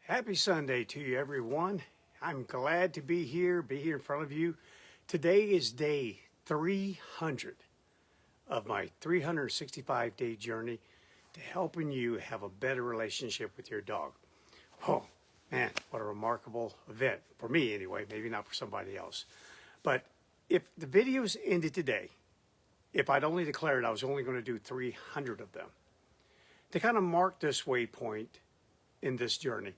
Happy Sunday to you, everyone. I'm glad to be here in front of you. Today is day 300 of my 365-day journey to helping you have a better relationship with your dog. Oh, man, what a remarkable event. For me, anyway, maybe not for somebody else. But if the videos ended today, if I'd only declared I was only going to do 300 of them, to kind of mark this waypoint in this journey,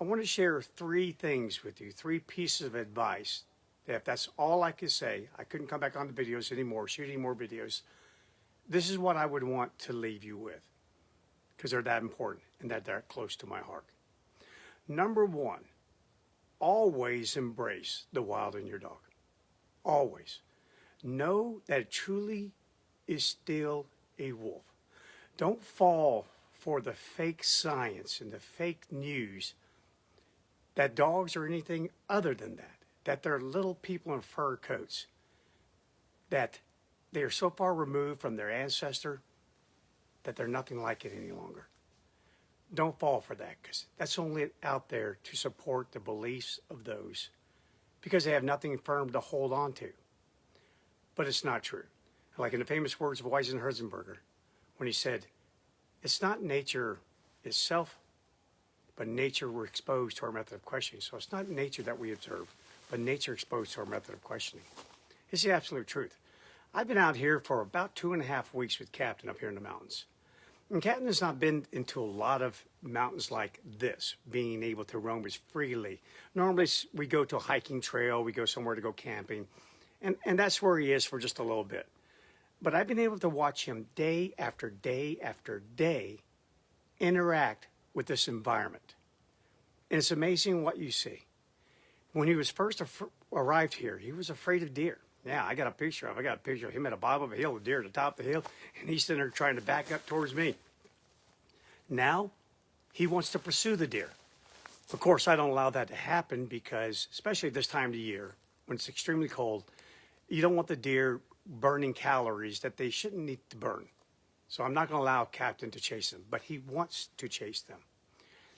I want to share three things with you, three pieces of advice. That if that's all I could say, I couldn't come back on the videos anymore, shoot any more videos. This is what I would want to leave you with, because they're that important and that they're close to my heart. Number one, always embrace the wild in your dog. Always. Know that it truly is still a wolf. Don't fall for the fake science and the fake news that dogs are anything other than that they're little people in fur coats, that they are so far removed from their ancestor that they're nothing like it any longer. Don't fall for that, because that's only out there to support the beliefs of those, because they have nothing firm to hold on to. But it's not true. Like in the famous words of Weisenherzenberger, when he said, it's not nature itself, but nature we're exposed to our method of questioning. So it's not nature that we observe, but nature exposed to our method of questioning. It's the absolute truth. I've been out here for about 2.5 weeks with Captain up here in the mountains. And Captain has not been into a lot of mountains like this, being able to roam as freely. Normally we go to a hiking trail, we go somewhere to go camping, and that's where he is for just a little bit. But I've been able to watch him day after day after day interact with this environment. And it's amazing what you see. When he was first arrived here, he was afraid of deer. Yeah, I got a picture of him at the bottom of a hill, a deer at the top of the hill, and he's sitting there trying to back up towards me. Now, he wants to pursue the deer. Of course, I don't allow that to happen because, especially this time of the year, when it's extremely cold, you don't want the deer burning calories that they shouldn't need to burn. So I'm not going to allow Captain to chase them, but he wants to chase them.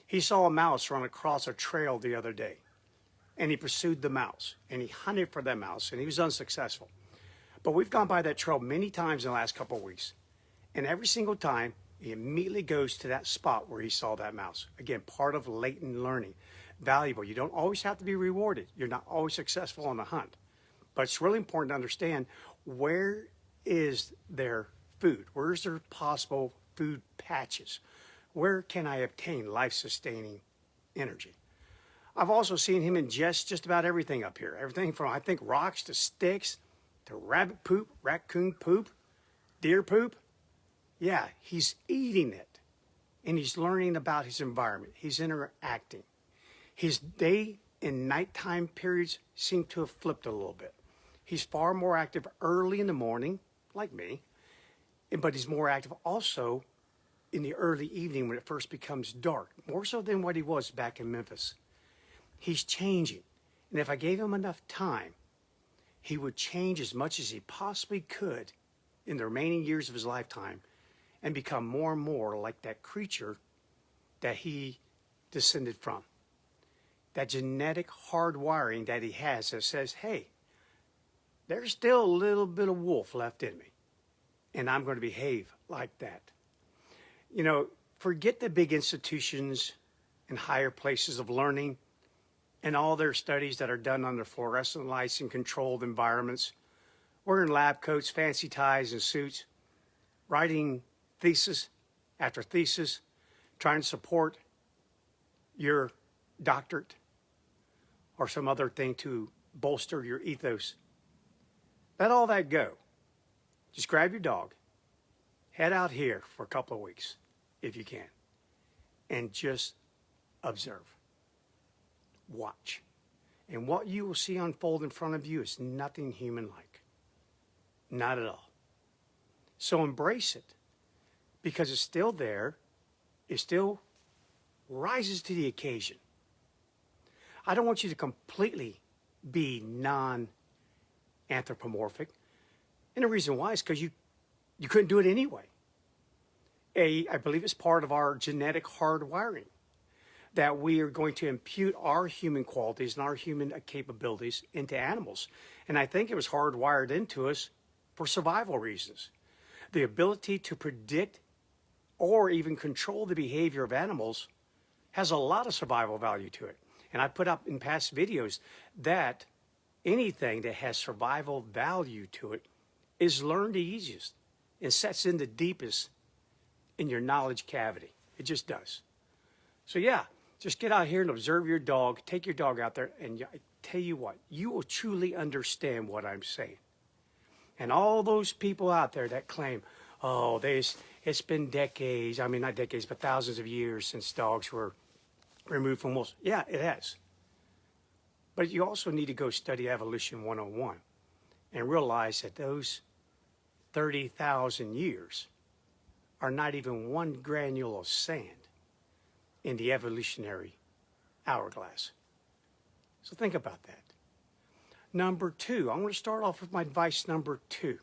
He saw a mouse run across a trail the other day, and he pursued the mouse, and he hunted for that mouse, and he was unsuccessful. But we've gone by that trail many times in the last couple of weeks, and every single time, he immediately goes to that spot where he saw that mouse. Again, part of latent learning. Valuable. You don't always have to be rewarded. You're not always successful on the hunt. But it's really important to understand, where is their food? Where's their possible food patches? Where can I obtain life-sustaining energy? I've also seen him ingest just about everything up here. Everything from, I think, rocks to sticks to rabbit poop, raccoon poop, deer poop. Yeah, he's eating it. And he's learning about his environment. He's interacting. His day and nighttime periods seem to have flipped a little bit. He's far more active early in the morning, like me, but he's more active also in the early evening when it first becomes dark, more so than what he was back in Memphis. He's changing, and if I gave him enough time, he would change as much as he possibly could in the remaining years of his lifetime and become more and more like that creature that he descended from. That genetic hardwiring that he has that says, hey, there's still a little bit of wolf left in me, and I'm going to behave like that. You know, forget the big institutions and higher places of learning and all their studies that are done under fluorescent lights and controlled environments, wearing lab coats, fancy ties and suits, writing thesis after thesis, trying to support your doctorate or some other thing to bolster your ethos. Let all that go. Just grab your dog, head out here for a couple of weeks, if you can, and just observe. Watch. And what you will see unfold in front of you is nothing human-like. Not at all. So embrace it, because it's still there. It still rises to the occasion. I don't want you to completely be non-anthropomorphic. And the reason why is because you couldn't do it anyway. I believe it's part of our genetic hardwiring. that we are going to impute our human qualities and our human capabilities into animals. And I think it was hardwired into us for survival reasons. The ability to predict or even control the behavior of animals has a lot of survival value to it. And I put up in past videos that anything that has survival value to it is learned the easiest and sets in the deepest in your knowledge cavity. It just does. So yeah, just get out here and observe your dog. Take your dog out there, and I tell you what, you will truly understand what I'm saying. And all those people out there that claim, oh, it's been decades, I mean, not decades, but thousands of years since dogs were removed from wolves. Yeah, it has. But you also need to go study Evolution 101 and realize that those 30,000 years are not even one granule of sand in the evolutionary hourglass. So think about that. Number two, I'm going to start off with my advice number two.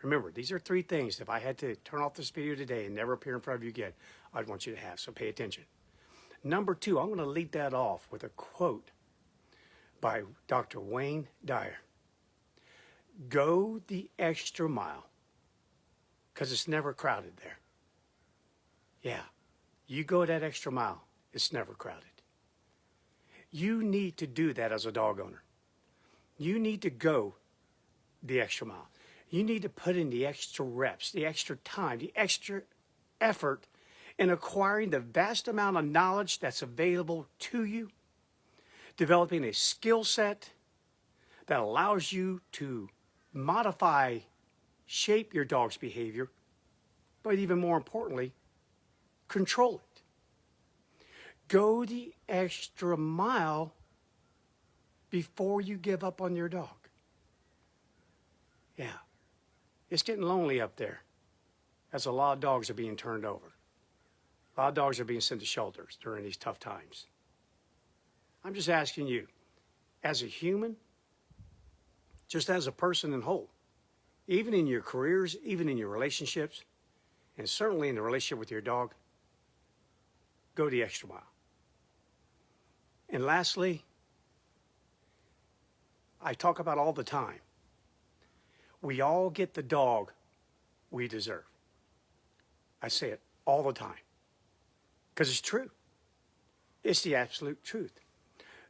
Remember, these are three things. If I had to turn off this video today and never appear in front of you again, I'd want you to have, so pay attention. Number two, I'm going to lead that off with a quote by Dr. Wayne Dyer. Go the extra mile, because it's never crowded there. Yeah, you go that extra mile, it's never crowded. You need to do that as a dog owner. You need to go the extra mile. You need to put in the extra reps, the extra time, the extra effort in acquiring the vast amount of knowledge that's available to you, developing a skill set that allows you to modify, shape your dog's behavior, but even more importantly, control it. Go the extra mile before you give up on your dog. Yeah, it's getting lonely up there as a lot of dogs are being turned over. A lot of dogs are being sent to shelters during these tough times. I'm just asking you, as a human, just as a person in whole, even in your careers, even in your relationships, and certainly in the relationship with your dog, go the extra mile. And lastly, I talk about all the time, we all get the dog we deserve. I say it all the time because it's true. It's the absolute truth.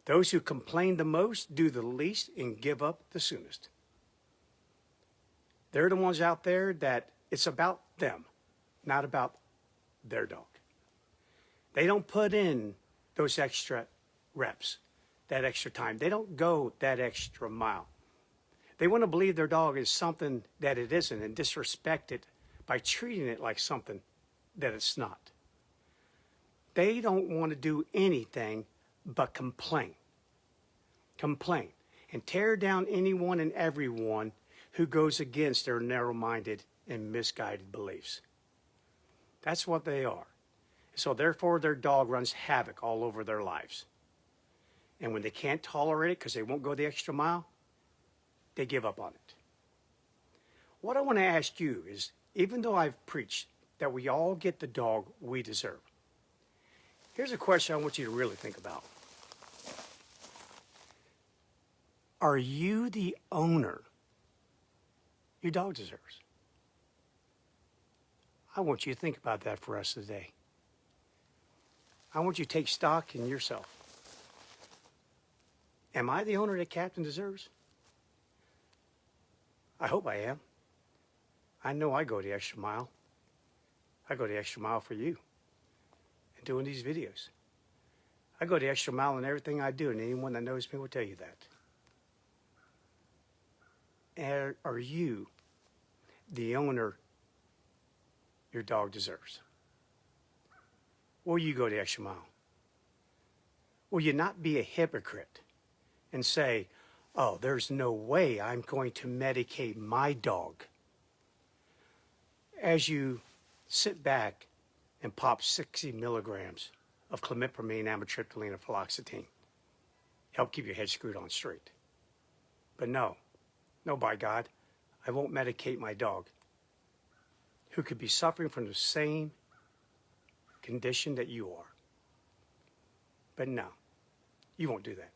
Those who complain the most do the least and give up the soonest. They're the ones out there that it's about them, not about their dog. They don't put in those extra reps, that extra time. They don't go that extra mile. They want to believe their dog is something that it isn't and disrespect it by treating it like something that it's not. They don't want to do anything but complain. Complain and tear down anyone and everyone who goes against their narrow-minded and misguided beliefs. That's what they are. So therefore, their dog runs havoc all over their lives. And when they can't tolerate it because they won't go the extra mile, they give up on it. What I want to ask you is, even though I've preached that we all get the dog we deserve, here's a question I want you to really think about. Are you the owner your dog deserves? I want you to think about that for us today. I want you to take stock in yourself. Am I the owner that Captain deserves? I hope I am. I know I go the extra mile. I go the extra mile for you in doing these videos. I go the extra mile in everything I do, and anyone that knows me will tell you that. Are you the owner your dog deserves? Will you go the extra mile? Will you not be a hypocrite and say, oh, there's no way I'm going to medicate my dog, as you sit back and pop 60 milligrams of clomipramine, amitriptyline, and fluoxetine? Help keep your head screwed on straight. But no, by God, I won't medicate my dog who could be suffering from the same condition that you are. But no, you won't do that.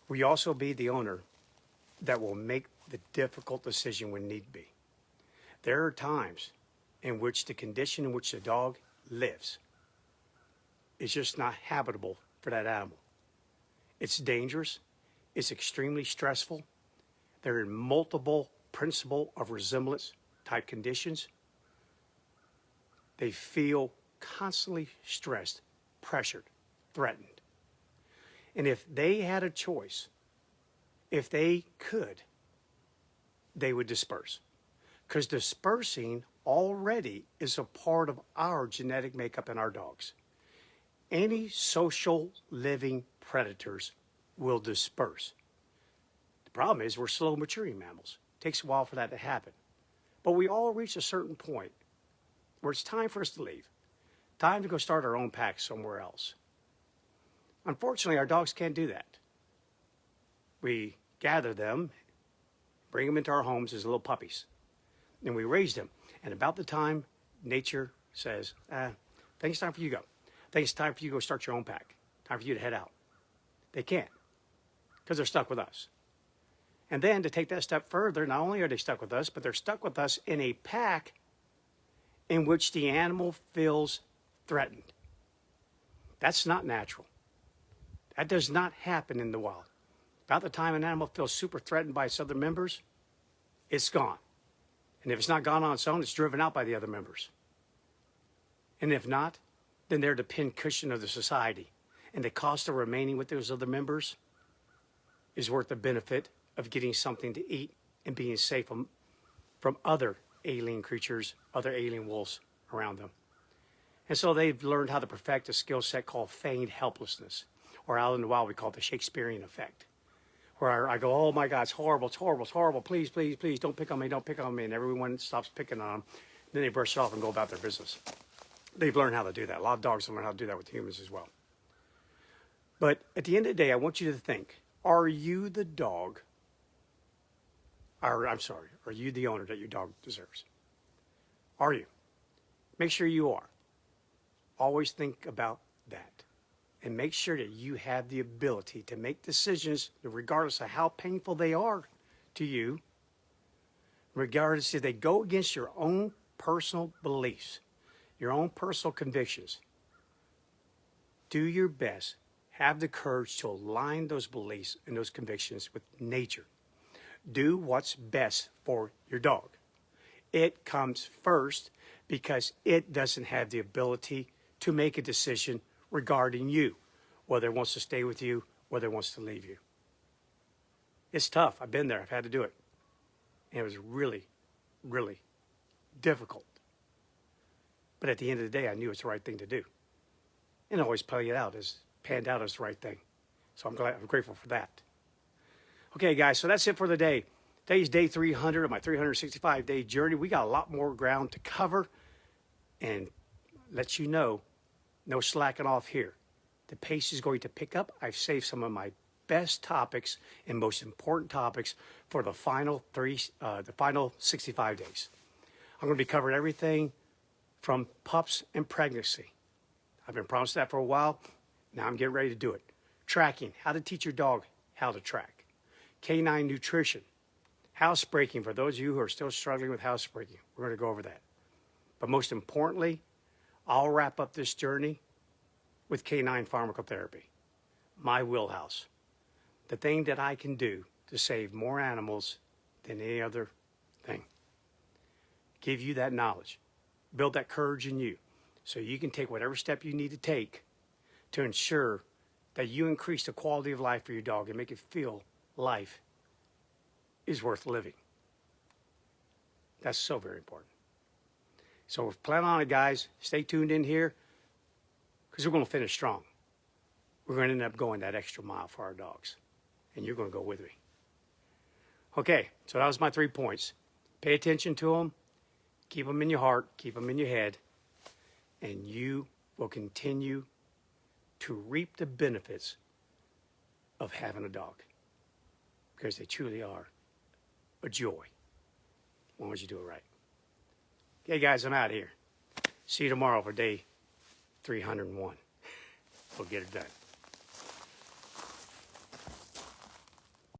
Will you also be the owner that will make the difficult decision when need be? There are times in which the condition in which the dog lives is just not habitable for that animal. It's dangerous. It's extremely stressful. There are multiple principle of resemblance type conditions. They feel constantly stressed, pressured, threatened. And if they had a choice, if they could, they would disperse. Because dispersing already is a part of our genetic makeup in our dogs. Any social living predators will disperse. The problem is we're slow maturing mammals. It takes a while for that to happen. But we all reach a certain point where it's time for us to leave. Time to go start our own pack somewhere else. Unfortunately, our dogs can't do that. We gather them, bring them into our homes as little puppies, and we raise them. And about the time nature says, I think it's time for you to go. I think it's time for you to go start your own pack. Time for you to head out. They can't, because they're stuck with us. And then to take that step further, not only are they stuck with us, but they're stuck with us in a pack in which the animal feels threatened. That's not natural. That does not happen in the wild. About the time an animal feels super threatened by its other members, it's gone. And if it's not gone on its own, it's driven out by the other members. And if not, then they're the pincushion of the society. And the cost of remaining with those other members is worth the benefit of getting something to eat and being safe from other alien creatures, other alien wolves around them. And so they've learned how to perfect a skill set called feigned helplessness. Or out in the wild, we call it the Shakespearean effect. Where I go, oh my God, it's horrible, it's horrible, it's horrible. Please, please, please, don't pick on me, don't pick on me. And everyone stops picking on them. Then they brush it off and go about their business. They've learned how to do that. A lot of dogs have learned how to do that with humans as well. But at the end of the day, I want you to think, are you the dog, or I'm sorry, are you the owner that your dog deserves? Are you? Make sure you are. Always think about that. And make sure that you have the ability to make decisions, regardless of how painful they are to you, regardless if they go against your own personal beliefs, your own personal convictions. Do your best. Have the courage to align those beliefs and those convictions with nature. Do what's best for your dog. It comes first because it doesn't have the ability to make a decision regarding you, whether it wants to stay with you, whether it wants to leave you. It's tough. I've been there. I've had to do it. And it was really, really difficult. But at the end of the day, I knew it's the right thing to do. And it always panned out as the right thing. So I'm grateful for that. Okay, guys, so that's it for the day. Today's day 300 of my 365-day journey. We got a lot more ground to cover and let you know, no slacking off here. The pace is going to pick up. I've saved some of my best topics and most important topics for the final 65 days. I'm going to be covering everything from pups and pregnancy. I've been promised that for a while. Now I'm getting ready to do it. Tracking, how to teach your dog how to track. Canine nutrition, housebreaking for those of you who are still struggling with housebreaking. We're going to go over that. But most importantly, I'll wrap up this journey with canine pharmacotherapy, my wheelhouse, the thing that I can do to save more animals than any other thing. Give you that knowledge, build that courage in you so you can take whatever step you need to take to ensure that you increase the quality of life for your dog and make it feel life is worth living. That's so very important. So plan on it, guys. Stay tuned in here because we're going to finish strong. We're going to end up going that extra mile for our dogs. And you're going to go with me. Okay, so that was my 3 points. Pay attention to them. Keep them in your heart. Keep them in your head. And you will continue to reap the benefits of having a dog. Because they truly are a joy. As long as you do it right. Okay, guys, I'm out of here. See you tomorrow for day 301. We'll get it done.